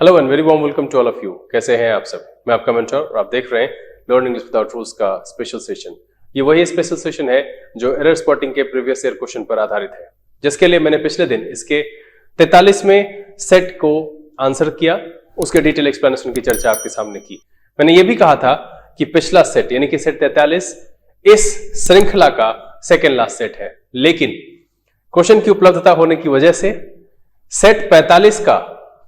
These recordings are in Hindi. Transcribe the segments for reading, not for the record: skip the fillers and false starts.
Hello and very warm welcome to all of you. कैसे हैं आप सब? मैं आपका मेंटर और आप देख रहे हैं लर्न इंग्लिश विदाउट रूल्स का स्पेशल सेशन। ये वही स्पेशल सेशन है जो एरर स्पॉटिंग के प्रीवियस ईयर क्वेश्चन पर आधारित है, जिसके लिए मैंने पिछले दिन इसके 43वें सेट को आंसर किया, उसके डिटेल एक्सप्लेनेशन की चर्चा आपके सामने की। मैंने ये भी कहा था कि पिछला सेट यानी कि सेट 43 इस श्रृंखला का सेकेंड लास्ट सेट है, लेकिन क्वेश्चन की उपलब्धता होने की वजह से सेट 45 का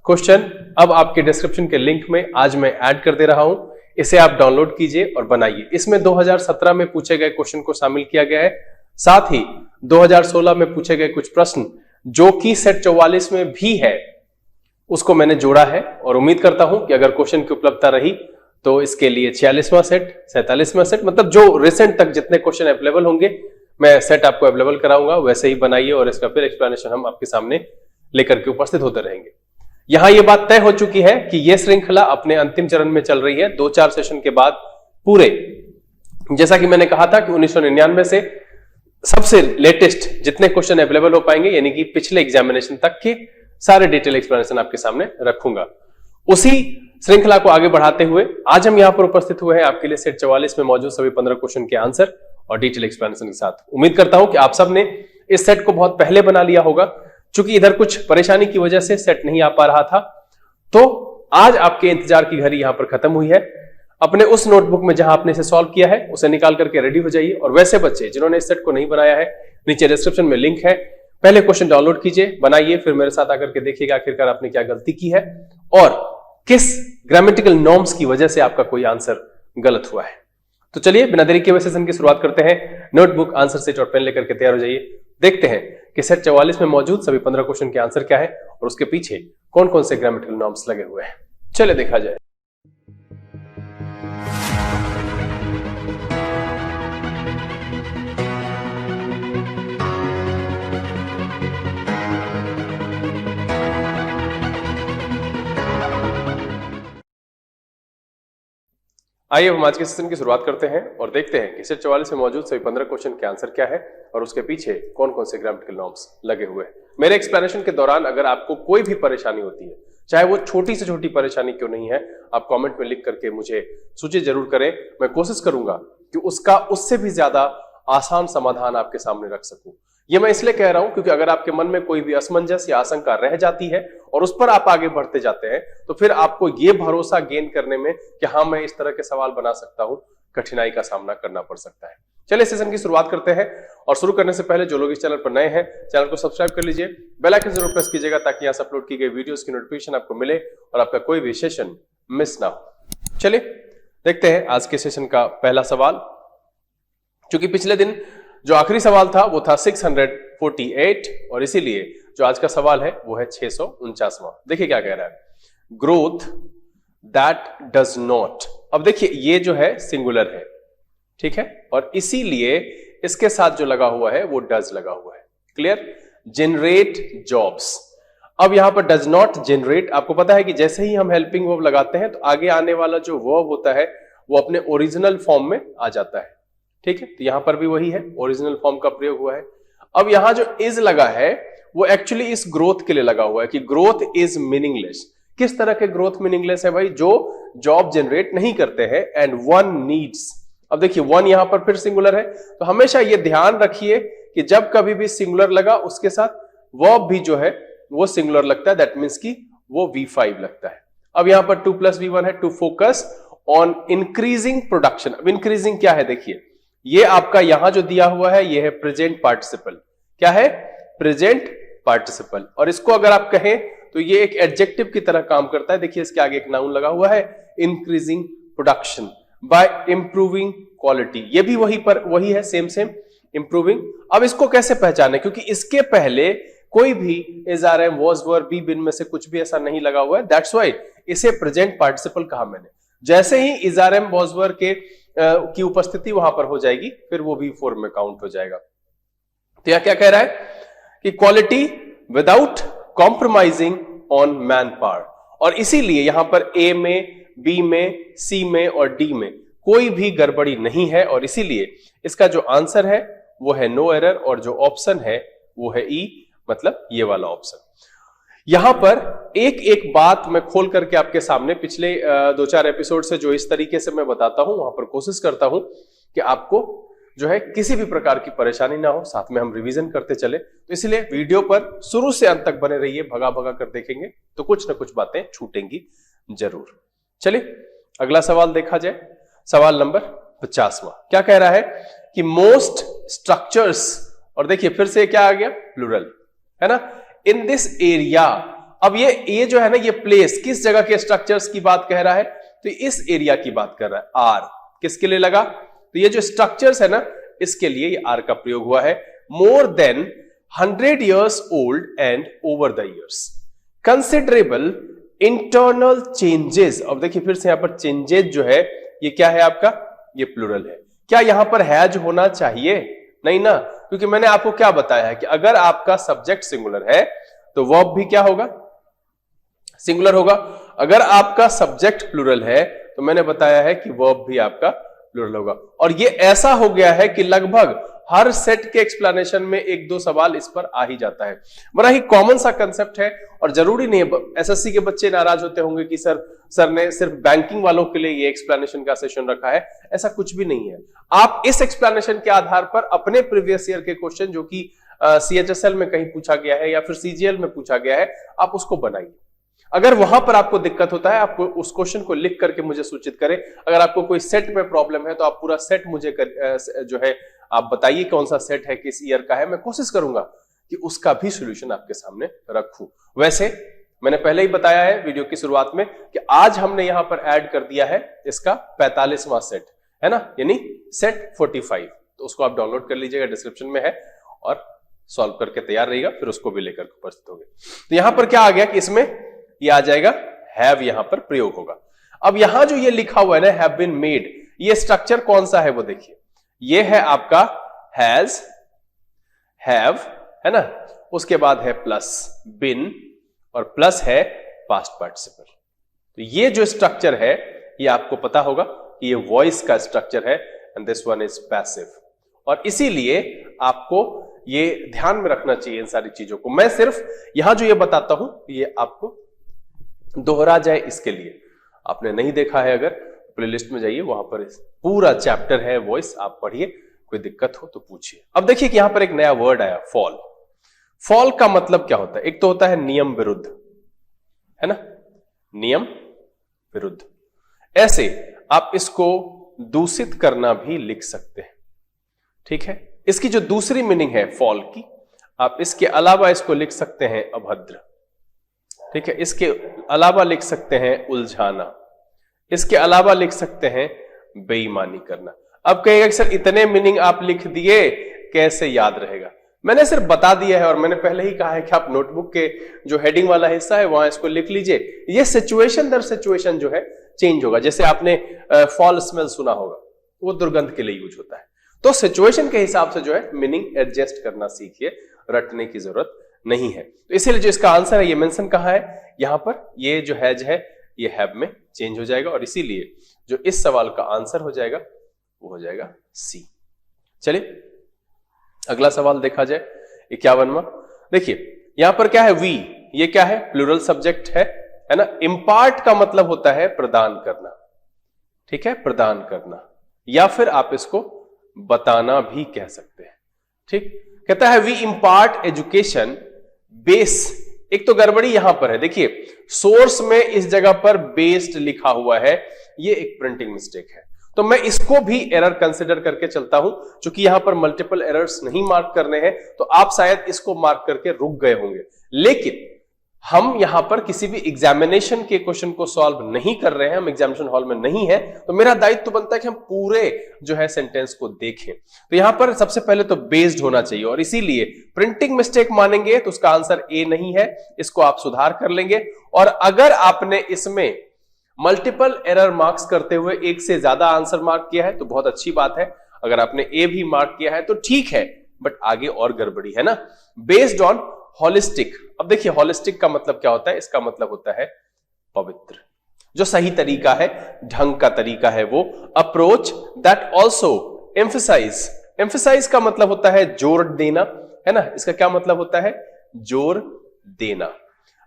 क्वेश्चन अब आपके डिस्क्रिप्शन के लिंक में आज मैं ऐड कर दे रहा हूं। इसे आप डाउनलोड कीजिए और बनाइए। इसमें 2017 में पूछे गए क्वेश्चन को शामिल किया गया है, साथ ही 2016 में पूछे गए कुछ प्रश्न जो कि सेट 44 में भी है उसको मैंने जोड़ा है, और उम्मीद करता हूं कि अगर क्वेश्चन की उपलब्धता रही तो इसके लिए 46वां सेट, 47वां सेट, मतलब जो रिसेंट तक जितने क्वेश्चन अवेलेबल होंगे मैं सेट आपको अवेलेबल कराऊंगा, वैसे ही बनाइए और इसका फिर एक्सप्लेनेशन हम आपके सामने लेकर के उपस्थित होते रहेंगे। यहां यह बात तय हो चुकी है कि यह श्रृंखला अपने अंतिम चरण में चल रही है। 2-4 सेशन के बाद पूरे, जैसा कि मैंने कहा था कि 1999 से सबसे लेटेस्ट जितने क्वेश्चन अवेलेबल हो पाएंगे यानी कि पिछले एग्जामिनेशन तक के सारे डिटेल एक्सप्लेनेशन आपके सामने रखूंगा। उसी श्रृंखला को आगे बढ़ाते हुए आज हम यहां पर उपस्थित हुए हैं आपके लिए सेट 44 में मौजूद सभी 15 क्वेश्चन के आंसर और डिटेल एक्सप्लेनेशन के साथ। उम्मीद करता हूं कि आप सब ने इस सेट को बहुत पहले बना लिया होगा। चूंकि इधर कुछ परेशानी की वजह से सेट नहीं आ पा रहा था, तो आज आपके इंतजार की घड़ी यहां पर खत्म हुई है। अपने उस नोटबुक में जहां आपने इसे सॉल्व किया है उसे निकाल करके रेडी हो जाइए, और वैसे बच्चे जिन्होंने इस सेट को नहीं बनाया है नीचे डिस्क्रिप्शन में लिंक है, पहले क्वेश्चन डाउनलोड कीजिए, बनाइए, फिर मेरे साथ आकर के देखिएगा आखिरकार आपने क्या गलती की है और किस ग्रामेटिकल नॉर्म्स की वजह से आपका कोई आंसर गलत हुआ है। तो चलिए बिना देरी के सेशन की शुरुआत करते हैं। नोटबुक, आंसर शीट और पेन लेकर के तैयार हो जाइए। देखते हैं कि सेट 44 में मौजूद सभी 15 क्वेश्चन के आंसर क्या है और उसके पीछे कौन कौन से ग्रामेटिकल नॉर्म्स लगे हुए हैं। चलिए देखा जाए। आइए हम आज के सेशन की शुरुआत करते हैं और देखते हैं कि सेट 44 में मौजूद सभी 15 क्वेश्चन के आंसर क्या है और उसके पीछे कौन कौन से ग्रामेटिकल नॉर्म्स लगे हुए हैं। मेरे एक्सप्लेनेशन के दौरान अगर आपको कोई भी परेशानी होती है, चाहे वो छोटी से छोटी परेशानी क्यों नहीं है, आप कमेंट में लिख करके मुझे सूचित जरूर करें। मैं कोशिश करूंगा कि उसका उससे भी ज्यादा आसान समाधान आपके सामने रख सकूं। ये मैं इसलिए कह रहा हूं क्योंकि अगर आपके मन में कोई भी असमंजस या आशंका रह जाती है और उस पर आप आगे बढ़ते जाते हैं तो फिर आपको ये भरोसा गेन करने में कि हाँ मैं इस तरह के सवाल बना सकता हूं, कठिनाई का सामना करना पड़ सकता है। चलिए सेशन की शुरुआत करते हैं, और शुरू करने से पहले जो लोग इस चैनल पर नए हैं चैनल को सब्सक्राइब कर लीजिए, बेल आइकन जरूर प्रेस कीजिएगा ताकि यहां से अपलोड की गई वीडियोस की नोटिफिकेशन आपको मिले और आपका कोई भी सेशन मिस ना हो। चलिए देखते हैं आज के सेशन का पहला सवाल। चूंकि पिछले दिन जो आखिरी सवाल था वो था 648 और इसीलिए जो आज का सवाल है वो है 649वां। देखिए क्या कह रहा है, ग्रोथ दैट डज नॉट। अब देखिए ये जो है सिंगुलर है, ठीक है, और इसीलिए इसके साथ जो लगा हुआ है वो डज लगा हुआ है। क्लियर? Generate jobs. अब यहां पर डज नॉट जनरेट, आपको पता है कि जैसे ही हम हेल्पिंग वर्ब लगाते हैं तो आगे आने वाला जो वर्ब होता है वो अपने ओरिजिनल फॉर्म में आ जाता है, ठीक है। तो यहां पर भी वही है, ओरिजिनल फॉर्म का प्रयोग हुआ है। अब यहां जो इज लगा है वो एक्चुअली इस ग्रोथ के लिए लगा हुआ है कि ग्रोथ इज मीनिंगलेस। किस तरह के ग्रोथ मीनिंगलेस है भाई? जो जॉब जनरेट नहीं करते हैं। एंड वन नीड्स, अब देखिए वन यहां पर फिर सिंगुलर है, तो हमेशा ये ध्यान रखिए कि जब कभी भी सिंगुलर लगा उसके साथ वर्ब भी जो है वो सिंगुलर लगता है, दैट मीन्स की वो V5 लगता है। अब यहां पर 2+V1 है, to focus on increasing production. अब इंक्रीजिंग क्या है देखिए, ये आपका यहां जो दिया हुआ है ये है प्रेजेंट पार्टिसिपल। क्या है? Present participle. और इसको अगर आप कहें तो ये एक एडजेक्टिव की तरह काम करता है। देखिए इसके आगे एक नाउन लगा हुआ है, increasing production by improving quality. ये भी वही है, सेम इंप्रूविंग। अब इसको कैसे पहचाने, क्योंकि इसके पहले कोई भी is are am was were be been में से कुछ भी ऐसा नहीं लगा हुआ है, दैट्स वाई इसे प्रेजेंट पार्टिसिपल कहा मैंने। जैसे ही is are am was were के की उपस्थिति वहां पर हो जाएगी फिर वो भी फॉर्म में काउंट हो जाएगा। तो यह क्या कह रहा है कि quality without compromising on man power, और इसीलिए यहां पर ए में, बी में, सी में और डी में कोई भी गड़बड़ी नहीं है, और इसीलिए इसका जो आंसर है वो है नो एरर और जो ऑप्शन है वो है ई, मतलब ये वाला ऑप्शन। यहां पर एक एक बात मैं खोल करके आपके सामने पिछले 2-4 एपिसोड से जो इस तरीके से मैं बताता हूं, वहां पर कोशिश करता हूं कि आपको जो है किसी भी प्रकार की परेशानी ना हो, साथ में हम रिवीजन करते चले। तो इसलिए वीडियो पर शुरू से अंत तक बने रहिए, भगा भगा कर देखेंगे तो कुछ ना कुछ बातें छूटेंगी जरूर। चलिए अगला सवाल देखा जाए। सवाल नंबर 50वां क्या कह रहा है कि मोस्ट स्ट्रक्चर्स, और देखिए फिर से क्या आ गया, प्लूरल है ना, इन दिस एरिया। अब ये जो है ना, ये प्लेस किस जगह के स्ट्रक्चर्स की बात कह रहा है, तो इस एरिया की बात कर रहा है। आर किसके लिए लगा, तो ये जो स्ट्रक्चर्स है ना, इसके लिए ये आर का प्रयोग हुआ है। More than 100 years old and over the years, considerable internal changes। अब देखिए फिर से यहां पर चेंजेस जो है ये क्या है आपका, ये प्लूरल है। क्या यहां पर हैज होना चाहिए, नहीं ना, क्योंकि मैंने आपको क्या बताया है कि अगर आपका सब्जेक्ट सिंगुलर है तो वर्ब भी क्या होगा, सिंगुलर होगा। अगर आपका सब्जेक्ट प्लूरल है तो मैंने बताया है कि वर्ब भी आपका प्लूरल होगा। और ये ऐसा हो गया है कि लगभग हर सेट के एक्सप्लेनेशन में 1-2 सवाल इस पर आ ही जाता है। बड़ा ही कॉमन सा कंसेप्ट है और जरूरी नहीं है। एसएससी के बच्चे नाराज होते होंगे कि सर ने सिर्फ बैंकिंग वालों के लिए ये एक्सप्लेनेशन का सेशन रखा है, ऐसा कुछ भी नहीं है। आप इस एक्सप्लेनेशन के आधार पर अपने प्रीवियस ईयर के क्वेश्चन जो कि सीएचएसएल में कहीं पूछा गया है या फिर सीजीएल में पूछा गया है, आप उसको बनाइए। अगर वहां पर आपको दिक्कत होता है, आपको उस क्वेश्चन को लिख करके मुझे सूचित करें। अगर आपको कोई सेट में प्रॉब्लम है तो आप पूरा सेट मुझे जो है आप बताइए कौन सा सेट है, किस ईयर का है, मैं कोशिश करूंगा कि उसका भी सॉल्यूशन आपके सामने रखूं। वैसे मैंने पहले ही बताया है वीडियो की शुरुआत में कि आज हमने यहां पर ऐड कर दिया है इसका 45वां सेट, है ना, यानी सेट 45। तो उसको आप डाउनलोड कर लीजिएगा, डिस्क्रिप्शन में है, और सॉल्व करके तैयार रहिएगा, फिर उसको भी लेकर उपस्थित होंगे। तो यहां पर क्या आ गया कि इसमें ये आ जाएगा हैव, यहां पर प्रयोग होगा। अब यहां जो ये लिखा हुआ है ना, हैव बीन मेड, ये स्ट्रक्चर कौन सा है वो देखिए, ये है आपका हैज, हैव, है ना, उसके बाद है प्लस बिन, और प्लस है पास्ट पार्टिसिपल। तो ये जो स्ट्रक्चर है ये आपको पता होगा कि ये वॉइस का स्ट्रक्चर है, and this one is passive. और इसीलिए आपको ये ध्यान में रखना चाहिए इन सारी चीजों को। मैं सिर्फ यहां जो ये बताता हूं ये आपको दोहरा जाए इसके लिए। आपने नहीं देखा है अगर प्लेलिस्ट में जाइए, वहां पर पूरा चैप्टर है वॉइस, आप पढ़िए, कोई दिक्कत हो तो पूछिए। अब देखिए कि यहां पर एक नया वर्ड आया, फॉल। फॉल का मतलब क्या होता है, एक तो होता है नियम विरुद्ध, है ना, नियम विरुद्ध। ऐसे आप इसको दूषित करना भी लिख सकते हैं, ठीक है। इसकी जो दूसरी मीनिंग है फॉल की, आप इसके अलावा इसको लिख सकते हैं अभद्र, ठीक है। इसके अलावा लिख सकते हैं उलझाना, इसके अलावा लिख सकते हैं बेईमानी करना। अब कहेगा सर इतने मीनिंग आप लिख दिए, कैसे याद रहेगा। मैंने सिर्फ बता दिया है, और मैंने पहले ही कहा है कि आप नोटबुक के जो हेडिंग वाला हिस्सा है वहां इसको लिख लीजिए। ये सिचुएशन दर सिचुएशन जो है चेंज होगा। जैसे आपने फॉल स्मेल सुना होगा, वो दुर्गंध के लिए यूज होता है। तो सिचुएशन के हिसाब से जो है मीनिंग एडजस्ट करना सीखिए, रटने की जरूरत नहीं है। तो इसीलिए जो इसका आंसर है ये मेंशन कहां है, यहां पर ये जो हैज है ये हैव में चेंज हो जाएगा, और इसीलिए जो इस सवाल का आंसर हो जाएगा वो हो जाएगा सी। चलिए अगला सवाल देखा जाए, 51वां। देखिए यहां पर क्या है, वी, ये क्या है, प्लूरल सब्जेक्ट है ना। इम्पार्ट का मतलब होता है प्रदान करना, ठीक है, प्रदान करना, या फिर आप इसको बताना भी कह सकते हैं, ठीक। कहता है वी इम्पार्ट एजुकेशन बेस। एक तो गड़बड़ी यहां पर है, देखिए सोर्स में इस जगह पर बेस्ड लिखा हुआ है, ये एक प्रिंटिंग मिस्टेक है। तो मैं इसको भी एरर कंसिडर करके चलता हूं, क्योंकि यहां पर मल्टीपल एरर्स नहीं मार्क करने हैं, तो आप शायद इसको मार्क करके रुक गए होंगे। लेकिन हम यहां पर किसी भी एग्जामिनेशन के क्वेश्चन को सॉल्व नहीं कर रहे हैं, हम एग्जामिनेशन हॉल में नहीं है, तो मेरा दायित्व तो बनता है कि हम पूरे जो है सेंटेंस को देखें। तो यहां पर सबसे पहले तो बेस्ड होना चाहिए, और इसीलिए प्रिंटिंग मिस्टेक मानेंगे तो उसका आंसर ए नहीं है, इसको आप सुधार कर लेंगे। और अगर आपने इसमें मल्टीपल एरर मार्क्स करते हुए एक से ज्यादा आंसर मार्क किया है तो बहुत अच्छी बात है। अगर आपने ए भी मार्क किया है तो ठीक है, बट आगे और गड़बड़ी है ना। Based on holistic. अब देखिए होलिस्टिक का मतलब क्या होता है, इसका मतलब होता है पवित्र, जो सही तरीका है, ढंग का तरीका है वो। Approach that also emphasize. Emphasize का मतलब होता है जोर देना, है ना। इसका क्या मतलब होता है, जोर देना।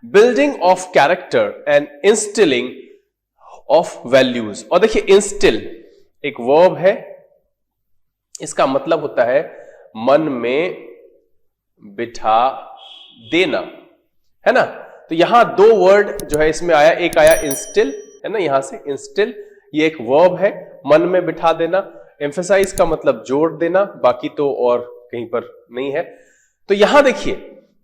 Building of character and instilling of values. और देखिए इंस्टिल एक वर्ब है, इसका मतलब होता है मन में बिठा देना, है ना। तो यहां दो वर्ड जो है इसमें आया, एक आया इंस्टिल, है ना, यहां से इंस्टिल, ये एक वर्ब है, मन में बिठा देना। एम्फेसाइज का मतलब जोड़ देना, बाकी तो और कहीं पर नहीं है। तो यहां देखिए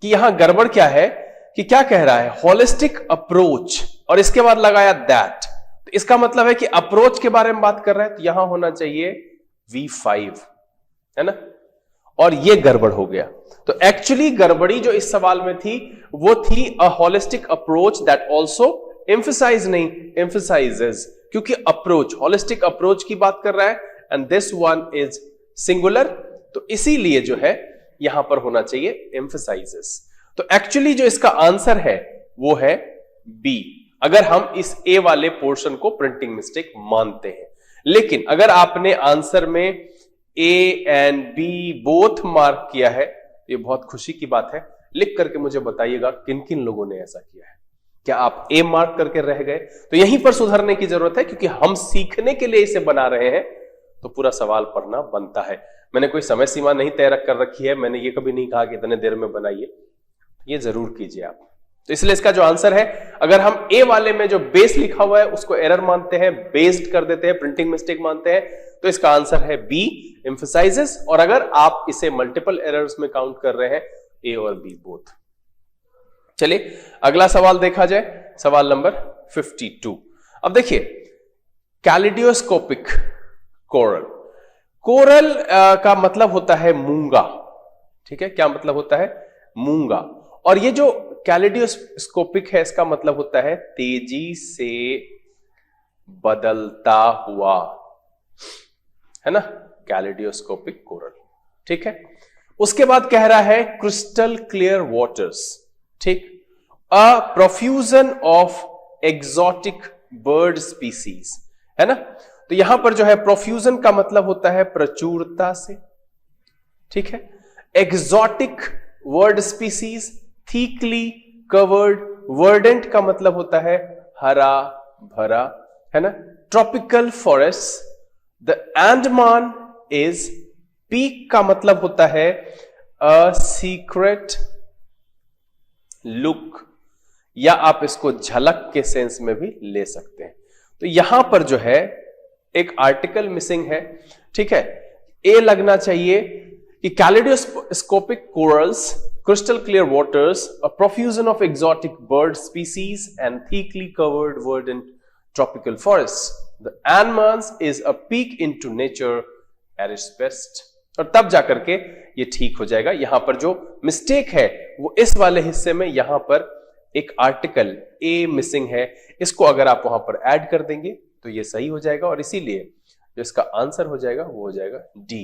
कि यहां गड़बड़ क्या है कि क्या कह रहा है, होलिस्टिक अप्रोच, और इसके बाद लगाया दैट। तो इसका मतलब है कि अप्रोच के बारे में बात कर रहा है, तो यहां होना चाहिए V5, है ना, और ये गड़बड़ हो गया। तो एक्चुअली गड़बड़ी जो इस सवाल में थी वो थी a holistic approach that also emphasize, नहीं एम्फेसाइजेस, क्योंकि अप्रोच होलिस्टिक अप्रोच की बात कर रहा है and this one is singular, तो इसीलिए जो है यहां पर होना चाहिए एम्फेसाइजेस। तो एक्चुअली जो इसका आंसर है वो है बी, अगर हम इस ए वाले पोर्शन को प्रिंटिंग मिस्टेक मानते हैं। लेकिन अगर आपने आंसर में A and B both mark किया है, ये बहुत खुशी की बात है। लिख करके मुझे बताइएगा किन किन लोगों ने ऐसा किया है। क्या आप ए मार्क करके रह गए? तो यहीं पर सुधरने की जरूरत है, क्योंकि हम सीखने के लिए इसे बना रहे हैं, तो पूरा सवाल पढ़ना बनता है। मैंने कोई समय सीमा नहीं तय कर रखी है, मैंने ये कभी नहीं कहा कि इतने देर में बनाइए, ये जरूर कीजिए आप। तो इसलिए इसका जो आंसर है, अगर हम ए वाले में जो बेस लिखा हुआ है उसको एरर मानते हैं, बेस्ड कर देते हैं, प्रिंटिंग मिस्टेक मानते हैं, तो इसका आंसर है बी, एम्फेसाइजेस। और अगर आप इसे मल्टीपल एरर्स में काउंट कर रहे हैं, ए और बी बोथ। चलिए अगला सवाल देखा जाए, सवाल नंबर 52। अब देखिए कैलिडियोस्कोपिक कोरल, कोरल का मतलब होता है मूंगा, ठीक है, क्या मतलब होता है, मूंगा। और ये जो कैलिडियोस्कोपिक है इसका मतलब होता है तेजी से बदलता हुआ, है ना, कैलिडियोस्कोपिक कोरल, ठीक है। उसके बाद कह रहा है क्रिस्टल क्लियर वाटर्स, ठीक, a profusion of exotic bird species, है ना। तो यहां पर जो है प्रोफ्यूजन का मतलब होता है प्रचुरता से, ठीक है। Exotic bird species, thickly covered, verdant का मतलब होता है हरा भरा, है ना। Tropical forest, the Andaman is, peak का मतलब होता है अ सीक्रेट लुक, या आप इसको झलक के सेंस में भी ले सकते हैं। तो यहां पर जो है एक आर्टिकल मिसिंग है, ठीक है। ए लगना चाहिए कि कैलिडियोस्कोपिक corals, crystal clear waters, a profusion of exotic bird species and thickly covered verdant tropical forests. The Andaman is a peak into nature at its best. और तब जाकर के ये ठीक हो जाएगा। यहां पर जो मिस्टेक है वो इस वाले हिस्से में, यहां पर एक आर्टिकल ए मिसिंग है, इसको अगर आप वहां पर ऐड कर देंगे तो ये सही हो जाएगा, और इसीलिए जो इसका आंसर हो जाएगा वो हो जाएगा डी।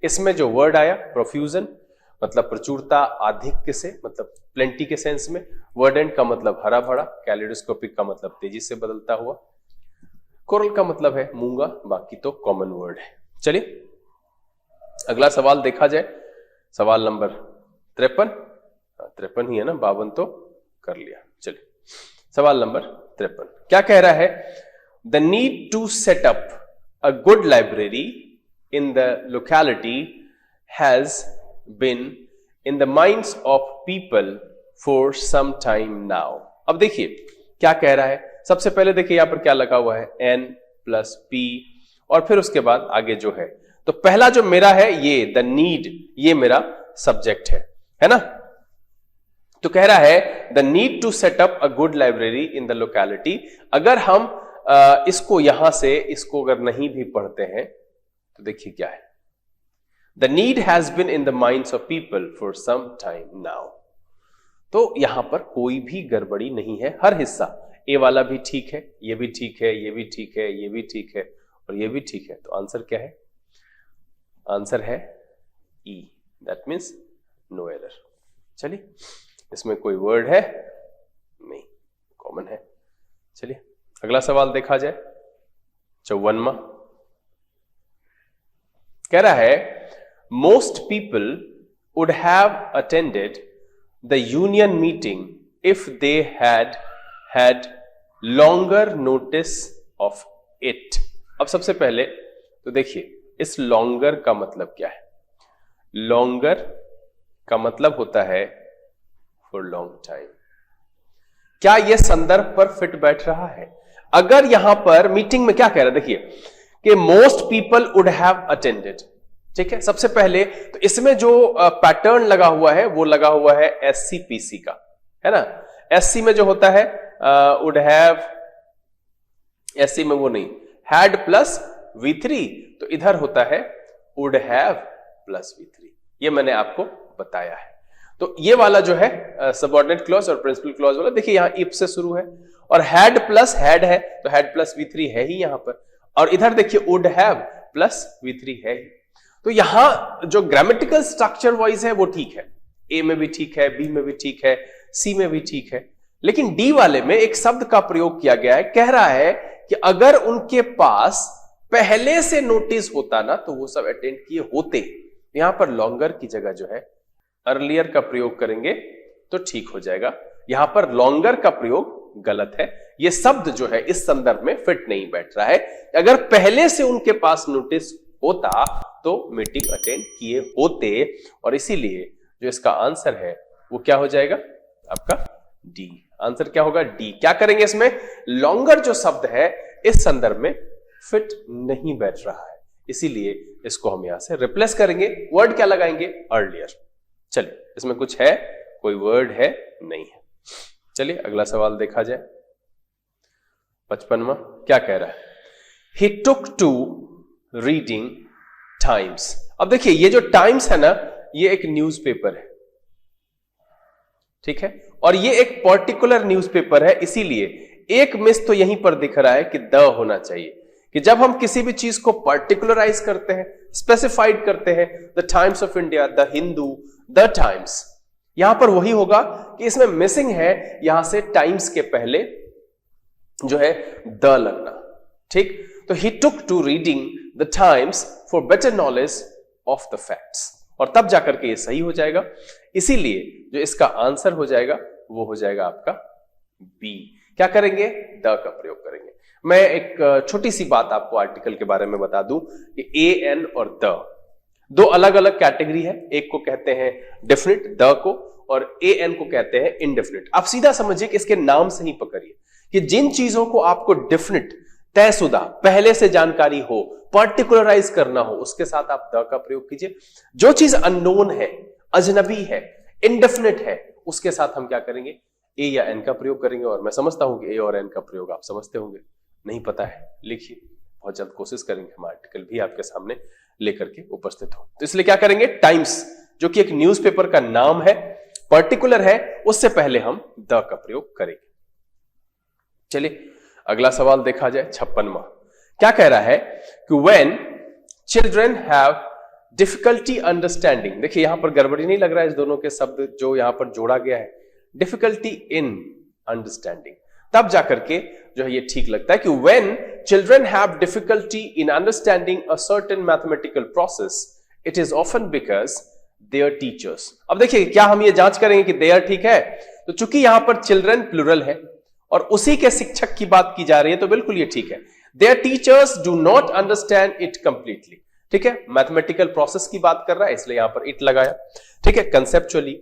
इसमें जो वर्ड आया प्रोफ्यूजन मतलब प्रचुरता, आधिक्य से मतलब प्लेंटी के सेंस में, वर्डेंट का मतलब हरा भरा, कैलिडोस्कोपिक का मतलब तेजी से बदलता हुआ, कोरल का मतलब है मूंगा, बाकी तो कॉमन वर्ड है। चलिए अगला सवाल देखा जाए, सवाल नंबर 53, 53 ही है ना, 52 तो कर लिया। चलिए सवाल नंबर 53 क्या कह रहा है, the need to set up a good library in the locality has been in the minds of people for some time now। अब देखिए क्या कह रहा है, सबसे पहले देखिए यहां पर क्या लगा हुआ है n प्लस p, और फिर उसके बाद आगे जो है, तो पहला जो मेरा है ये द नीड, ये मेरा सब्जेक्ट है ना। तो कह रहा है the need to set up a good library in the locality. अगर हम इसको यहां से इसको अगर नहीं भी पढ़ते हैं तो देखिए क्या है, The need has been in the minds of people for some time now। तो यहां पर कोई भी गड़बड़ी नहीं है, हर हिस्सा ए वाला भी ठीक है, ये भी ठीक है, ये भी ठीक है, ये भी ठीक है, और ये भी ठीक है। तो आंसर क्या है, आंसर है ई, दैट मीन्स नो एरर। चलिए इसमें कोई वर्ड है नहीं, कॉमन है। चलिए अगला सवाल देखा जाए, 54वां कह रहा है most people would have attended the union meeting if they had longer notice of it। अब सबसे पहले तो देखिए इस longer का मतलब क्या है? longer का मतलब होता है for long time। क्या यह संदर्भ पर फिट बैठ रहा है? अगर यहां पर मीटिंग में क्या कह रहा है, देखिए कि most people would have attended, ठीक है। सबसे पहले तो इसमें जो पैटर्न लगा हुआ है वो लगा हुआ है SCPC का, है ना। SC में जो होता है वुड हैव, SC में वो नहीं, हैड प्लस V3, तो इधर होता है वुड हैव प्लस V3। ये मैंने आपको बताया है। तो ये वाला जो है सबऑर्डिनेट क्लॉज और प्रिंसिपल क्लॉज वाला, देखिए यहां इफ से शुरू है और हैड प्लस हैड है, तो हैड प्लस V3 है ही यहां पर, और इधर देखिए वुड हैव प्लस V3 है ही। तो यहां जो ग्रामेटिकल स्ट्रक्चर वाइज है वो ठीक है, ए में भी ठीक है, बी में भी ठीक है, सी में भी ठीक है, लेकिन डी वाले में एक शब्द का प्रयोग किया गया है। कह रहा है कि अगर उनके पास पहले से नोटिस होता ना तो वो सब अटेंड किए होते। यहां पर लॉन्गर की जगह जो है अर्लियर का प्रयोग करेंगे तो ठीक हो जाएगा। यहां पर लॉन्गर का प्रयोग गलत है, यह शब्द जो है इस संदर्भ में फिट नहीं बैठ रहा है। अगर पहले से उनके पास नोटिस होता तो मीटिंग अटेंड किए होते, और इसीलिए जो इसका आंसर है वो क्या हो जाएगा आपका डी। आंसर क्या होगा? डी। क्या करेंगे इसमें? लॉन्गर जो शब्द है इस संदर्भ में फिट नहीं बैठ रहा है, इसीलिए इसको हम यहां से रिप्लेस करेंगे। वर्ड क्या लगाएंगे? अर्लियर। चलिए इसमें कुछ है, कोई वर्ड है नहीं है। चलिए अगला सवाल देखा जाए। 55वां क्या कह रहा है? He took to reading Times। अब देखिए ये जो टाइम्स है ना, ये एक न्यूज़पेपर है, ठीक है, और ये एक पर्टिकुलर न्यूज़पेपर है, इसीलिए एक मिस तो यहीं पर दिख रहा है कि द होना चाहिए, कि जब हम किसी भी चीज को पर्टिकुलराइज करते हैं, स्पेसिफाइड करते हैं, the times of India, the Hindu, the times, यहां पर वही होगा कि इसमें मिसिंग है यहां से टाइम्स के पहले जो है द लगना, ठीक। तो he took to reading the Times for better knowledge of the facts, और तब जाकर के ये सही हो जाएगा। इसीलिए जो इसका आंसर हो जाएगा वो हो जाएगा आपका बी। क्या करेंगे? द का प्रयोग करेंगे। मैं एक छोटी सी बात आपको आर्टिकल के बारे में बता दूं कि ए एन और द दो अलग अलग कैटेगरी है। एक को कहते हैं डेफिनिट द को, और ए एन को कहते हैं इनडेफिनिट। आप सीधा समझिए कि इसके नाम से ही पकड़िए कि जिन चीजों को आपको डेफिनिट, तयशुदा, पहले से जानकारी हो, पर्टिकुलराइज करना हो, उसके साथ आप द का प्रयोग कीजिए। जो चीज अननोन है, अजनबी है, इनडेफिनिट है, उसके साथ हम क्या करेंगे? ए या एन का प्रयोग करेंगे। और मैं समझता हूं कि ए और एन का प्रयोग आप समझते होंगे, नहीं पता है लिखिए, बहुत जल्द कोशिश करेंगे हम आर्टिकल भी आपके सामने लेकर के उपस्थित हो। तो इसलिए क्या करेंगे? टाइम्स जो कि एक न्यूज़पेपर का नाम है, पर्टिकुलर है, उससे पहले हम द का प्रयोग करेंगे। चलिए अगला सवाल देखा जाए। 56वां क्या कह रहा है कि when children have difficulty understanding, देखिए यहां पर गड़बड़ी नहीं लग रहा है, इस दोनों के शब्द जो यहां पर जोड़ा गया है, डिफिकल्टी इन अंडरस्टैंडिंग, तब जाकर के जो है ये ठीक लगता है कि when children have difficulty in understanding a certain mathematical process, it is often because their teachers। अब देखिए क्या हम ये जांच करेंगे कि their ठीक है, तो चूंकि यहां पर चिल्ड्रन प्लूरल है और उसी के शिक्षक की बात की जा रही है, तो बिल्कुल ये ठीक है। their teachers do not understand it completely, ठीक है, मैथमेटिकल प्रोसेस की बात कर रहा है इसलिए यहां पर इट लगाया, ठीक है। Conceptually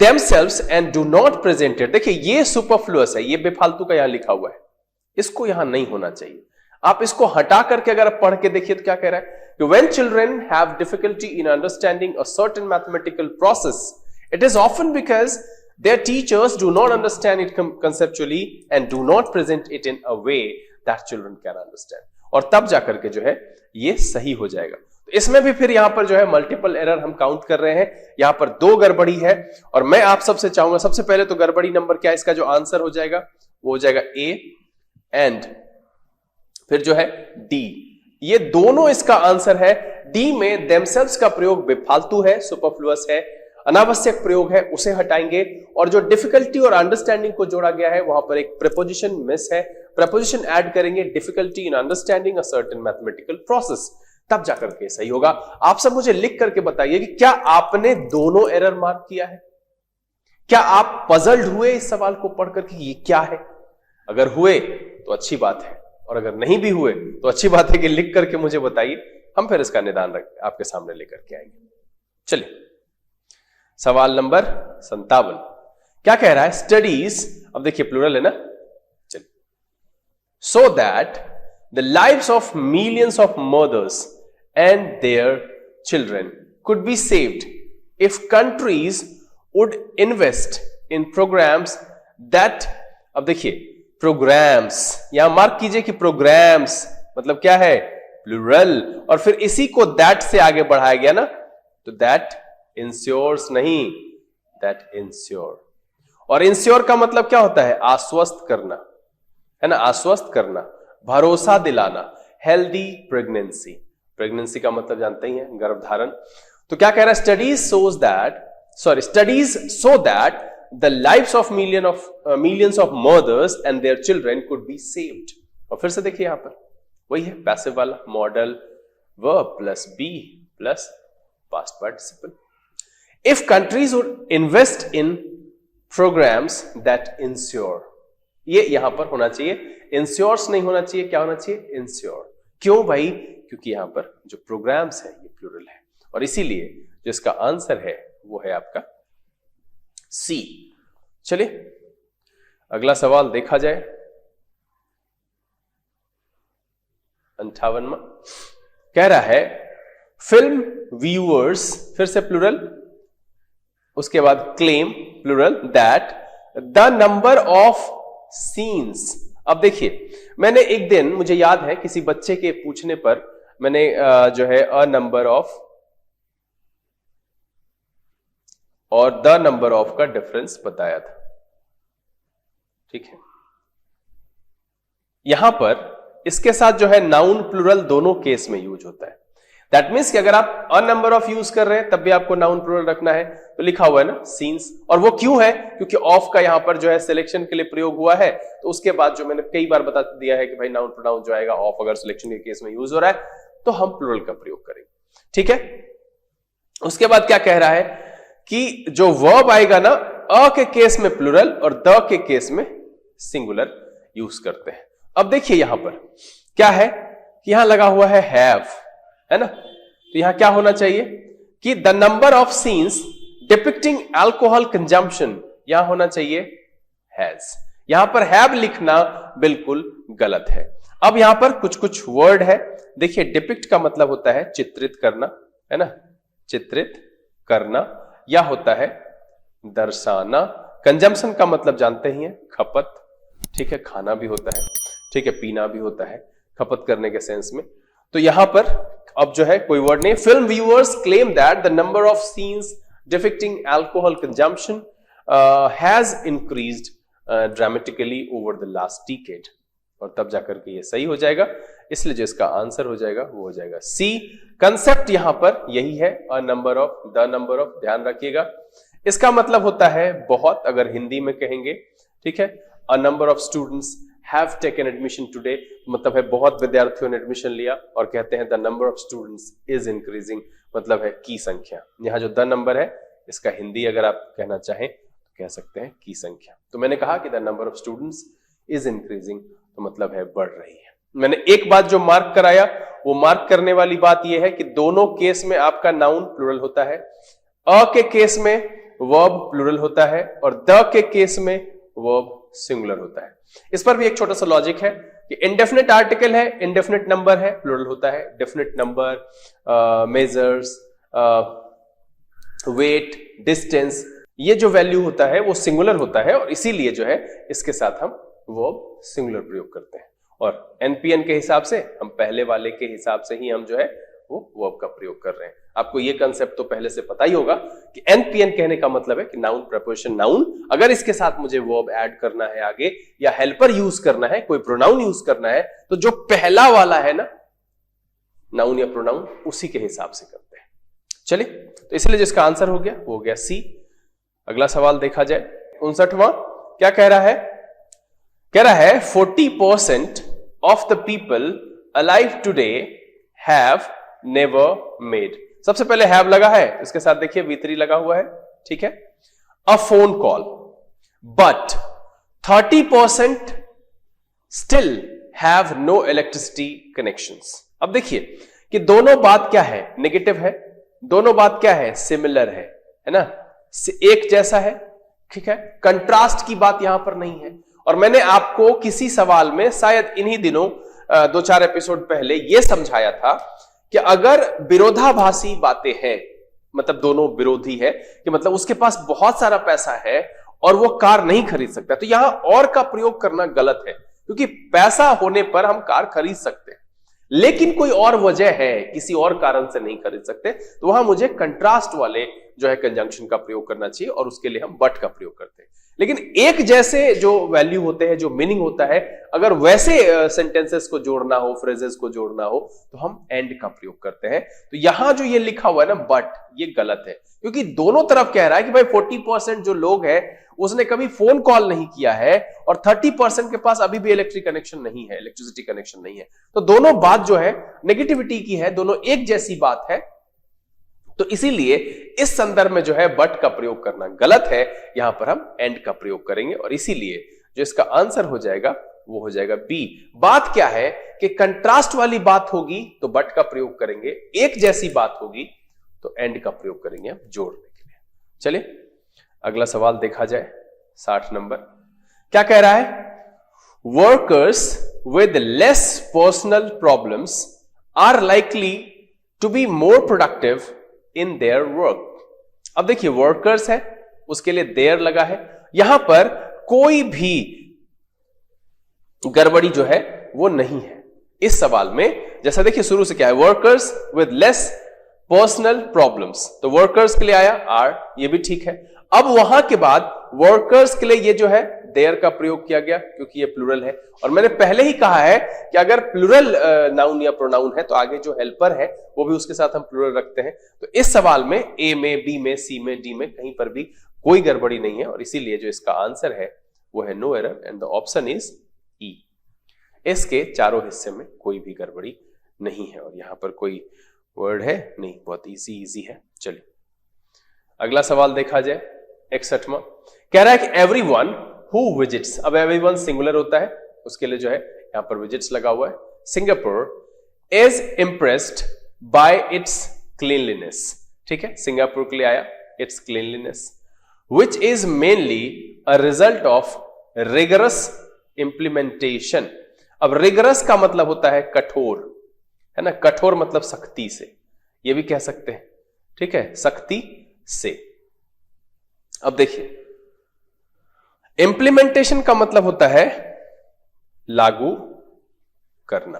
themselves and do not present it, देखिए ये सुपरफ्लुअस है, ये बेफालतू का यहां लिखा हुआ है, इसको यहां नहीं होना चाहिए। आप इसको हटा करके अगर आप पढ़ के देखिए तो क्या कह रहा है कि when children have difficulty in understanding a certain mathematical process, it is often because their teachers do not understand it conceptually and do not present it in a way that children can understand, और तब जाकर के जो है ये सही हो जाएगा। तो इसमें भी फिर यहां पर जो है मल्टीपल एरर हम काउंट कर रहे हैं, यहां पर 2 गड़बड़ी है, और मैं आप सबसे चाहूंगा सबसे पहले तो गड़बड़ी नंबर क्या, इसका जो आंसर हो जाएगा वो हो जाएगा ए एंड फिर जो है डी, ये दोनों इसका आंसर है। डी में देमसेल्व्स का प्रयोग बेफालतू है, सुपरफ्लुअस है, अनावश्यक प्रयोग है, उसे हटाएंगे, और जो डिफिकल्टी और अंडरस्टैंडिंग को जोड़ा गया है वहां पर एक प्रीपोजिशन मिस है, प्रीपोजिशन ऐड करेंगे, difficulty in understanding a certain mathematical process, तब जाकर के सही होगा। आप सब मुझे लिख करके बताइए कि क्या आपने दोनों एरर मार्क किया है? क्या आप पजल्ड हुए इस सवाल को पढ़ करके ये क्या है? अगर हुए तो अच्छी बात है, और अगर नहीं भी हुए तो अच्छी बात है कि लिख करके मुझे बताइए, हम फिर इसका निदान आपके सामने लेकर के आएंगे। चलिए सवाल नंबर 57 क्या कह रहा है? स्टडीज, अब देखिए प्लूरल है ना, चलिए, so that the lives of millions of mothers and their children could be saved if countries would invest in programmes that, अब देखिए प्रोग्राम्स, यहां मार्क कीजिए कि प्रोग्राम्स मतलब क्या है? प्लूरल, और फिर इसी को दैट से आगे बढ़ाया गया ना, तो दैट इंश्योर्स नहीं, दैट इंश्योर, और इंश्योर का मतलब क्या होता है? आश्वस्त करना, है ना, आश्वस्त करना, भरोसा दिलाना, हेल्दी प्रेगनेंसी, प्रेगनेंसी का मतलब जानते ही हैं, गर्भधारण। तो क्या कह रहा है? Studies so that the lives of millions of mothers and their children could be saved। और फिर से देखिए यहां पर वही है, पैसिव वाला model, verb plus be plus past participle। if countries would invest in programs that ensure, ये यहां पर होना चाहिए, इंश्योर्स नहीं होना चाहिए, क्या होना चाहिए? इंश्योर। क्यों भाई? क्योंकि यहां पर जो प्रोग्राम्स है ये प्लूरल है, और इसीलिए जो इसका आंसर है वो है आपका सी। चलिए अगला सवाल देखा जाए, 58वां कह रहा है फिल्म व्यूअर्स, फिर से प्लूरल, उसके बाद claim plural, that the number of scenes. अब देखिए मैंने एक दिन, मुझे याद है किसी बच्चे के पूछने पर मैंने जो है अ नंबर ऑफ और द नंबर ऑफ का डिफरेंस बताया था, ठीक है। यहां पर इसके साथ जो है नाउन प्लूरल दोनों केस में यूज होता है। दैट मीन्स कि अगर आप अ नंबर ऑफ यूज कर रहे हैं तब भी आपको नाउन प्लूरल रखना है, तो लिखा हुआ है ना सीन्स, और वो क्यों है? क्योंकि ऑफ का यहां पर जो है सिलेक्शन के लिए प्रयोग हुआ है, तो उसके बाद जो मैंने कई बार बता दिया है कि भाई नाउन प्रोनाउन जो आएगा ऑफ अगर सिलेक्शन के केस में यूज हो रहा है तो हम प्लूरल का प्रयोग करेंगे, ठीक है। उसके बाद क्या कह रहा है कि जो वर्ब आएगा ना, अ के केस में प्लूरल और द के केस में सिंगुलर यूज करते हैं। अब देखिए यहां पर क्या है कि यहां लगा हुआ है हैव, है ना, तो यहां क्या होना चाहिए कि the number of scenes depicting alcohol consumption, यहां होना चाहिए हैज। यहां पर हैव लिखना बिल्कुल गलत है। अब यहां पर कुछ कुछ वर्ड है, देखिए डिपिक्ट का मतलब होता है चित्रित करना, है ना, चित्रित करना, या होता है दर्शाना। कंजम्पशन का मतलब जानते ही हैं, खपत, ठीक है, खाना भी होता है, ठीक है, पीना भी होता है, खपत करने के सेंस में। तो यहां पर अब जो है कोई वर्ड नहीं। Film viewers claim that the number of scenes depicting alcohol consumption has increased dramatically over the last decade, और तब जाकर के ये सही हो जाएगा, इसलिए जो इसका आंसर हो जाएगा वो हो जाएगा सी। कंसेप्ट यहां पर यही है, a number of, the number of, ध्यान रखिएगा। इसका मतलब होता है बहुत, अगर हिंदी में कहेंगे, ठीक है। A number of students have taken admission today, मतलब है बहुत विद्यार्थियों ने एडमिशन लिया, और कहते हैं the number of students is increasing, मतलब है की संख्या। यहां जो द नंबर है इसका हिंदी अगर आप कहना चाहें तो कह सकते हैं की संख्या। तो मैंने कहा कि the number of students is increasing, तो मतलब है बढ़ रही है। मैंने एक बात जो मार्क कराया, वो मार्क करने वाली बात यह है कि दोनों केस में आपका नाउन प्लूरल होता है। अ के केस में वर्ब प्लूरल होता है और द के केस में वर्ब सिंगुलर होता है। इस पर भी एक छोटा सा लॉजिक है कि इंडेफिनिट आर्टिकल है, इंडेफिनिट नंबर है, प्लूरल होता है। Definite number, measures, weight, distance, ये जो वैल्यू होता है वो सिंगुलर होता है, और इसीलिए जो है इसके साथ हम वर्ब सिंगुलर प्रयोग करते हैं। और एनपीएन के हिसाब से, हम पहले वाले के हिसाब से ही हम जो है वो वर्ब का प्रयोग कर रहे हैं। आपको ये कंसेप्ट तो पहले से पता ही होगा कि एनपीएन कहने का मतलब है कि नाउन प्रीपोजिशन नाउन, अगर इसके साथ मुझे वर्ब ऐड करना है आगे, या हेल्पर यूज करना है, कोई प्रोनाउन यूज करना है, तो जो पहला वाला है ना नाउन या प्रोनाउन, उसी के हिसाब से करते हैं। चलिए, तो इसलिए जिसका आंसर हो गया वो हो गया सी। अगला सवाल देखा जाए, 59वां क्या कह रहा है? कह रहा है 40% of the people alive today have never made. सबसे पहले हैव लगा है, इसके साथ देखिए V3 लगा हुआ है, ठीक है। a phone call, but 30% still have no electricity connections. अब देखिए कि दोनों बात क्या है, नेगेटिव है, दोनों बात क्या है, सिमिलर है ना, एक जैसा है, ठीक है, कंट्रास्ट की बात यहां पर नहीं है। और मैंने आपको किसी सवाल में शायद इन्हीं दिनों 2-4 एपिसोड पहले यह समझाया था कि अगर विरोधाभासी बातें हैं, मतलब दोनों विरोधी है, कि मतलब उसके पास बहुत सारा पैसा है और वो कार नहीं खरीद सकता, तो यहां और का प्रयोग करना गलत है, क्योंकि पैसा होने पर हम कार खरीद सकते हैं, लेकिन कोई और वजह है, किसी और कारण से नहीं खरीद सकते, तो वहां मुझे कंट्रास्ट वाले जो है कंजंक्शन का प्रयोग करना चाहिए, और उसके लिए हम बट का प्रयोग करते हैं। लेकिन एक जैसे जो वैल्यू होते हैं, जो मीनिंग होता है, अगर वैसे सेंटेंसेस को जोड़ना हो, फ्रेजेस को जोड़ना हो, तो हम एंड का प्रयोग करते हैं। तो यहां जो ये लिखा हुआ है ना बट, ये गलत है, क्योंकि दोनों तरफ कह रहा है कि भाई 40% जो लोग हैं उसने कभी फोन कॉल नहीं किया है, और 30% के पास अभी भी इलेक्ट्रिक कनेक्शन नहीं है, इलेक्ट्रिसिटी कनेक्शन नहीं है। तो दोनों बात जो है नेगेटिविटी की है, दोनों एक जैसी बात है, तो इसीलिए इस संदर्भ में जो है बट का प्रयोग करना गलत है, यहां पर हम एंड का प्रयोग करेंगे, और इसीलिए जो इसका आंसर हो जाएगा वो हो जाएगा बी। बात क्या है कि कंट्रास्ट वाली बात होगी तो बट का प्रयोग करेंगे, एक जैसी बात होगी तो एंड का प्रयोग करेंगे हम जोड़ने के लिए। चलिए अगला सवाल देखा जाए, 60 नंबर। क्या कह रहा है, workers with less personal problems are likely to be more productive in their work. अब देखिए वर्कर्स है, उसके लिए देयर लगा है, यहां पर कोई भी गड़बड़ी जो है वो नहीं है इस सवाल में। जैसा देखिए शुरू से क्या है, workers with less personal problems, तो वर्कर्स के लिए आया आर, ये भी ठीक है। अब वहां के बाद वर्कर्स के लिए ये जो है देयर का प्रयोग किया गया, क्योंकि ये प्लूरल है, और मैंने पहले ही कहा है कि अगर प्लूरल नाउन या प्रोनाउन है तो आगे जो हेल्पर है वो भी उसके साथ हम प्लूरल रखते हैं। तो इस सवाल में ए में, बी में, सी में, डी में कहीं पर भी कोई गड़बड़ी नहीं है, और इसीलिए जो इसका आंसर है वो है no error, and the option is E. इसके चारों हिस्से में कोई भी गड़बड़ी नहीं है, और यहां पर कोई वर्ड है नहीं, बहुत इजी है। चलिए अगला सवाल देखा जाए, 61वां। कह रहा है कि एवरीवन हु विजिट्स, अब एवरीवन सिंगुलर होता है, उसके लिए जो है यहां पर विजिट्स लगा हुआ है। Singapore is impressed by it's cleanliness, ठीक है, सिंगापुर के लिए आया it's cleanliness, which is mainly a result of rigorous implementation. अब रिगरस का मतलब होता है कठोर, है ना, कठोर मतलब सख्ती से, ये भी कह सकते हैं, ठीक है, सख्ती से। अब देखिए इंप्लीमेंटेशन का मतलब होता है लागू करना,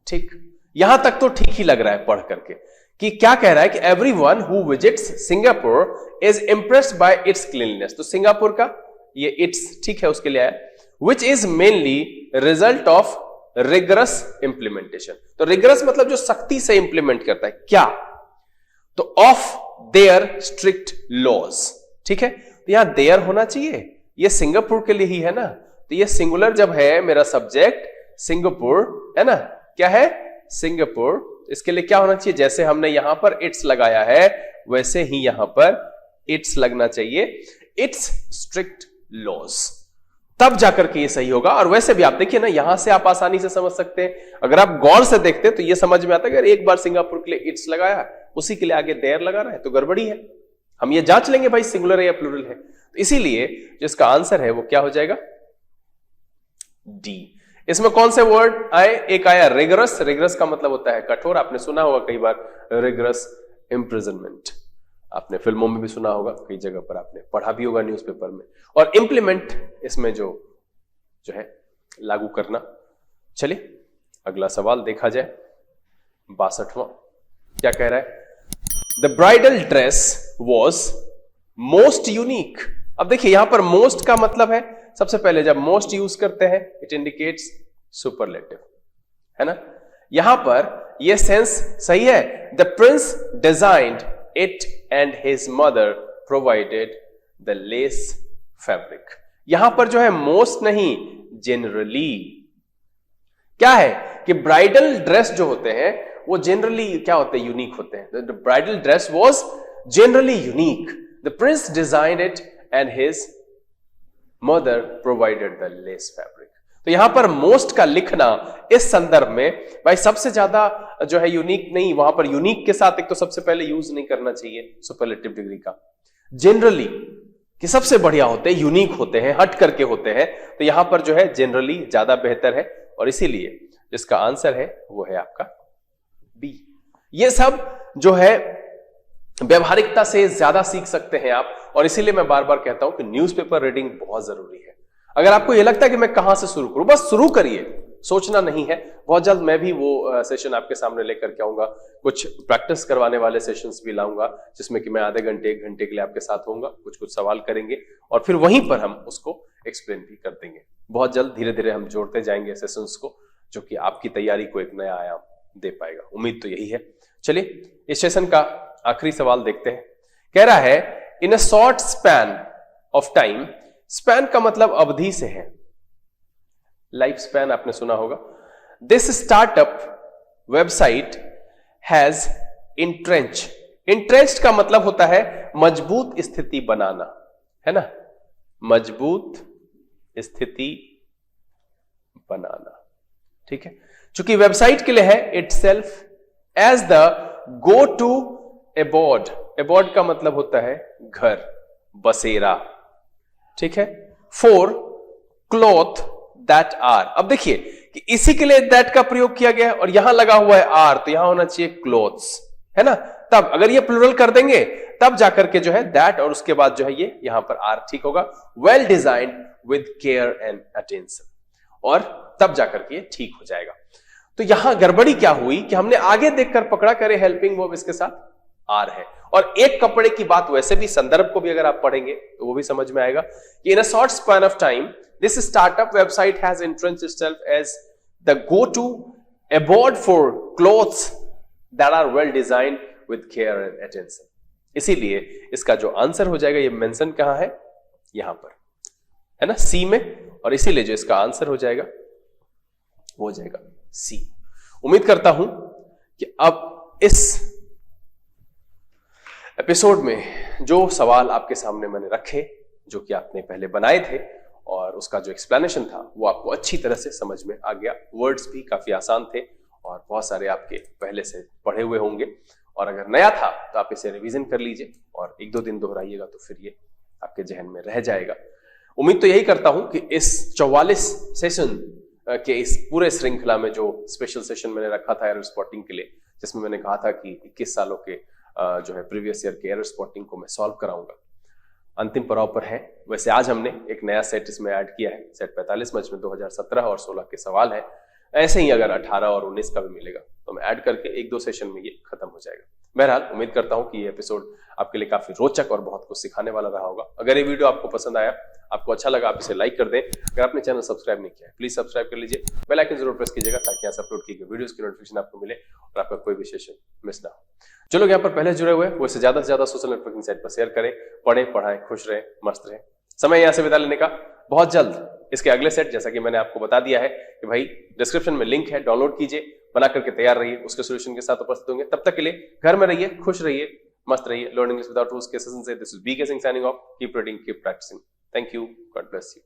ठीक, यहां तक तो ठीक ही लग रहा है पढ़ करके, कि क्या कह रहा है कि everyone who visits Singapore is impressed by it's cleanliness, तो सिंगापुर का ये इट्स ठीक है, उसके लिए आया, which is mainly result of rigorous implementation. तो रिगरस मतलब जो सख्ती से इंप्लीमेंट करता है, क्या, तो ऑफ देयर स्ट्रिक्ट लॉज, ठीक है, तो यहां देयर होना चाहिए, ये सिंगापुर के लिए ही है ना, तो ये सिंगुलर जब है मेरा सब्जेक्ट सिंगापुर, है ना, क्या है सिंगापुर, इसके लिए क्या होना चाहिए, जैसे हमने यहां पर इट्स लगाया है वैसे ही यहां पर इट्स लगना चाहिए, इट्स स्ट्रिक्ट लॉज, तब जाकर के ये सही होगा। और वैसे भी आप देखिए ना, यहां से आप आसानी से समझ सकते हैं, अगर आप गौर से देखते हैं तो ये समझ में आता है कि एक बार सिंगापुर के लिए इट्स लगाया, उसी के लिए आगे देयर लगा रहा है, तो गड़बड़ी है, हम ये जांच लेंगे भाई सिंगुलर है या प्लूरल है। तो इसीलिए जो इसका आंसर है वो क्या हो जाएगा, डी। इसमें कौन से वर्ड आए, एक आया रिगरस, रिगरस का मतलब होता है कठोर, आपने सुना होगा कई बार रिगरस इम्प्रिजनमेंट, आपने फिल्मों में भी सुना होगा, कई जगह पर आपने पढ़ा भी होगा न्यूज़पेपर में, और इंप्लीमेंट इसमें जो है लागू करना। चलिए अगला सवाल देखा जाए, 62वां। क्या कह रहा है, the bridal dress was most unique. अब देखिए यहां पर मोस्ट का मतलब है, सबसे पहले जब मोस्ट यूज करते हैं इट इंडिकेट्स सुपरलेटिव, है ना, यहां पर यह सेंस सही है, the Prince designed it and his mother provided the less fabric. यहां पर जो है मोस्ट नहीं, जेनरली। क्या है कि ब्राइडल ड्रेस जो होते हैं वो जनरली क्या होते हैं, यूनिक होते हैं। The bridal dress was generally unique, the Prince designed it and his mother provided the less fabric. तो यहां पर मोस्ट का लिखना इस संदर्भ में भाई सबसे ज्यादा जो है यूनिक नहीं, वहां पर यूनिक के साथ एक तो सबसे पहले यूज नहीं करना चाहिए सुपरलेटिव डिग्री का। जनरली कि सबसे बढ़िया होते हैं, यूनिक होते हैं, हट करके होते हैं, तो यहां पर जो है जनरली ज्यादा बेहतर है और इसीलिए इसका आंसर है वो है आपका बी। ये सब जो है व्यवहारिकता से ज्यादा सीख सकते हैं आप और इसीलिए मैं बार बार कहता हूं कि न्यूज़पेपर रीडिंग बहुत जरूरी है। अगर आपको यह लगता है कि मैं कहां से शुरू करूं, बस शुरू करिए, सोचना नहीं है। बहुत जल्द मैं भी वो सेशन आपके सामने लेकर के आऊंगा, कुछ प्रैक्टिस करवाने वाले सेशंस भी लाऊंगा जिसमें कि मैं आधे घंटे 1 घंटे के लिए आपके साथ होऊंगा, कुछ सवाल करेंगे और फिर वहीं पर हम उसको एक्सप्लेन भी कर देंगे। बहुत जल्द धीरे धीरे हम जोड़ते जाएंगे सेशंस को, जो कि आपकी तैयारी को एक नया आयाम दे पाएगा। उम्मीद तो यही है। चलिए इस सेशन का आखिरी सवाल देखते हैं। कह रहा है in a short span of time, span का मतलब अवधि से है, लाइफ स्पैन आपने सुना होगा। This startup website has entrenched का मतलब होता है मजबूत स्थिति बनाना, है ना, मजबूत स्थिति बनाना, ठीक है। चूंकि वेबसाइट के लिए है itself as the go to aboard, aboard का मतलब होता है घर, बसेरा, ठीक है, फॉर क्लॉथ दैट आर। अब देखिए कि इसी के लिए दैट का प्रयोग किया गया है और यहां लगा हुआ है आर, तो यहां होना चाहिए क्लॉथ्स, है ना। तब अगर ये प्लूरल कर देंगे तब जाकर के जो है दैट और उसके बाद जो है ये यहां पर आर ठीक होगा। Well designed with care and attention, और तब जाकर के ठीक हो जाएगा। तो यहां गड़बड़ी क्या हुई कि हमने आगे देखकर पकड़ा, करे हेल्पिंग वर्ब इसके साथ आर है, और एक कपड़े की बात वैसे भी संदर्भ को भी अगर आप पढ़ेंगे तो वो भी समझ में आएगा कि in a short span of time this startup website has entrenched itself as the go to aboard for clothes that are well designed with care and attention. इसीलिए इसका जो आंसर हो जाएगा, ये मेंशन कहां है, यहां पर है ना, सी में, और इसीलिए जो इसका आंसर हो जाएगा वो हो जाएगा सी। उम्मीद करता हूं कि अब इस एपिसोड में जो सवाल आपके सामने मैंने रखे, जो कि आपने पहले बनाए थे, और उसका जो एक्सप्लेनेशन था वो आपको अच्छी तरह से समझ में आ गया। वर्ड्स भी काफी आसान थे और बहुत सारे आपके पहले से पढ़े हुए होंगे, और अगर नया था तो आप इसे रिवीजन कर लीजिए और 1-2 दिन दोहराइएगा तो फिर ये आपके जहन में रह जाएगा। उम्मीद तो यही करता हूं कि इस 44 सेशन के इस पूरे श्रृंखला में जो स्पेशल सेशन मैंने रखा था एरर स्पॉटिंग के लिए, जिसमें मैंने कहा था कि 21 सालों के जो है प्रीवियस ईयर के एरर स्पॉटिंग को मैं सॉल्व कराऊंगा, अंतिम पड़ाव पर है। वैसे आज हमने एक नया सेट इसमें ऐड किया है, सेट 45 में 2017 और 16 के सवाल है। ऐसे ही अगर 18 और 19 का भी मिलेगा तो मैं ऐड करके 1-2 सेशन में ये खत्म हो जाएगा। बहरहाल उम्मीद करता हूं कि ये एपिसोड आपके लिए काफी रोचक और बहुत कुछ सिखाने वाला रहा होगा। अगर ये वीडियो आपको पसंद आया, आपको अच्छा लगा, आप इसे लाइक कर दें। अगर आपने चैनल सब्सक्राइब नहीं किया है प्लीज सब्सक्राइब कर लीजिए, बेल आइकन जरूर प्रेस कीजिएगा ताकि यहाँ से अपलोड की गई वीडियोस की नोटिफिकेशन आपको मिले और आपका कोई भी सेशन मिस ना हो। जो लोग यहाँ पर पहले जुड़े हुए हैं वो इसे ज्यादा से ज्यादा सोशल नेटवर्किंग साइट पर शेयर करें, पढ़ें, पढ़ाएं, खुश रहें, मस्त रहें। समय यहाँ से विदा लेने का। बहुत जल्द इसके अगले सेट, जैसा कि मैंने आपको बता दिया है कि भाई डिस्क्रिप्शन में लिंक है, डाउनलोड कीजिए, बना करके तैयार रहिए, उसके सॉल्यूशन के साथ उपस्थित होंगे। तब तक के लिए घर में रहिए, खुश रहिए, मस्त रहिए। लर्निंग इंग्लिश विदाउट रूल्स के सेशन से this is BK Singh signing off. Keep reading, keep practicing. Thank you, God bless you.